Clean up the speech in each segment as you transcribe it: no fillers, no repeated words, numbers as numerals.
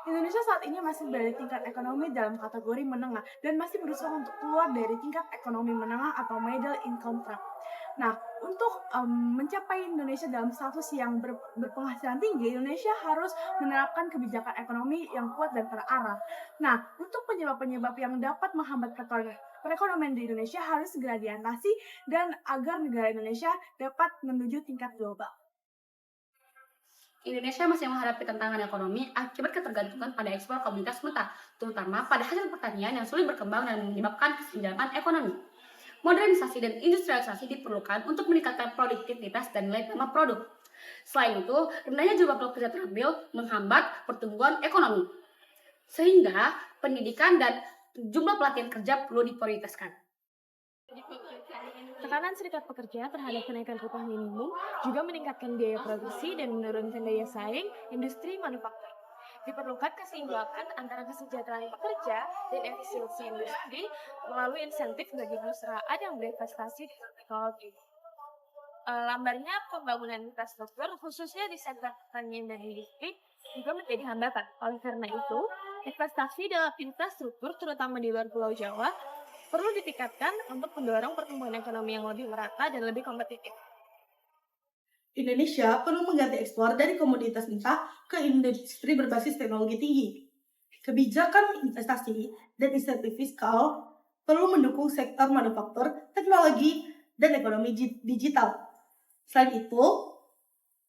Indonesia saat ini masih berada di tingkat ekonomi dalam kategori menengah dan masih berusaha untuk keluar dari tingkat ekonomi menengah atau middle income trap. Nah, untuk mencapai Indonesia dalam status yang berpenghasilan tinggi, Indonesia harus menerapkan kebijakan ekonomi yang kuat dan terarah. Nah, untuk penyebab-penyebab yang dapat menghambat perekonomian di Indonesia harus segera diatasi dan agar negara Indonesia dapat menuju tingkat global. Indonesia masih menghadapi tantangan ekonomi akibat ketergantungan pada ekspor komoditas mentah, terutama pada hasil pertanian yang sulit berkembang dan menyebabkan kesenjangan ekonomi. Modernisasi dan industrialisasi diperlukan untuk meningkatkan produktivitas dan nilai tambah produk. Selain itu, rendahnya jumlah pekerja terampil menghambat pertumbuhan ekonomi. Sehingga pendidikan dan jumlah pelatihan kerja perlu diprioritaskan. Tekanan serikat pekerja terhadap kenaikan upah minimum juga meningkatkan biaya produksi dan menurunkan daya saing industri manufaktur. Diperlukan keseimbangan antara kesejahteraan pekerja dan efisiensi industri melalui insentif bagi perusahaan yang berinvestasi di teknologi. Lambannya pembangunan infrastruktur, khususnya di sektor pertanian dan industri, juga menjadi hambatan. Oleh karena itu, investasi dalam infrastruktur, terutama di luar Pulau Jawa, perlu ditingkatkan untuk mendorong pertumbuhan ekonomi yang lebih merata dan lebih kompetitif. Indonesia perlu mengganti ekspor dari komoditas mentah ke industri berbasis teknologi tinggi. Kebijakan investasi dan insentif fiskal perlu mendukung sektor manufaktur, teknologi, dan ekonomi digital. Selain itu,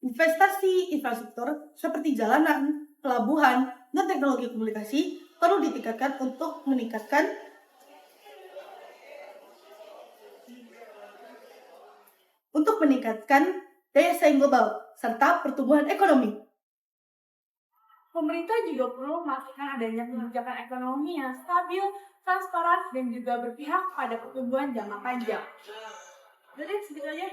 investasi infrastruktur seperti jalanan, pelabuhan, dan teknologi komunikasi perlu ditingkatkan untuk meningkatkan daya saing global serta pertumbuhan ekonomi. Pemerintah juga perlu memastikan adanya kebijakan ekonomi yang stabil, transparan, dan juga berpihak pada pertumbuhan jangka panjang. Jadi segitu aja.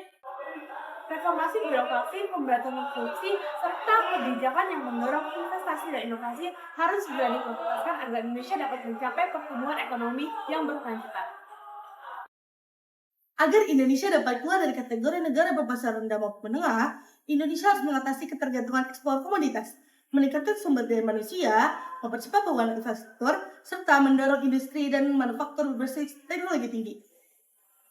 Reformasi birokrasi, pemberantasan korupsi, serta kebijakan yang mendorong investasi dan inovasi harus segera diprioritaskan agar Indonesia dapat mencapai pertumbuhan ekonomi yang berkelanjutan. Agar Indonesia dapat keluar dari kategori negara berpasar rendah maupun menengah, Indonesia harus mengatasi ketergantungan ekspor komoditas, meningkatkan sumber daya manusia, mempercepat pembangunan infrastruktur, serta mendorong industri dan manufaktur berbasis teknologi tinggi.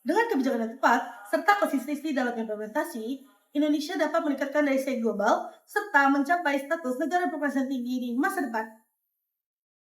Dengan kebijakan yang tepat, serta konsistensi dalam implementasi, Indonesia dapat meningkatkan daya saing global, serta mencapai status negara berpenghasilan tinggi di masa depan.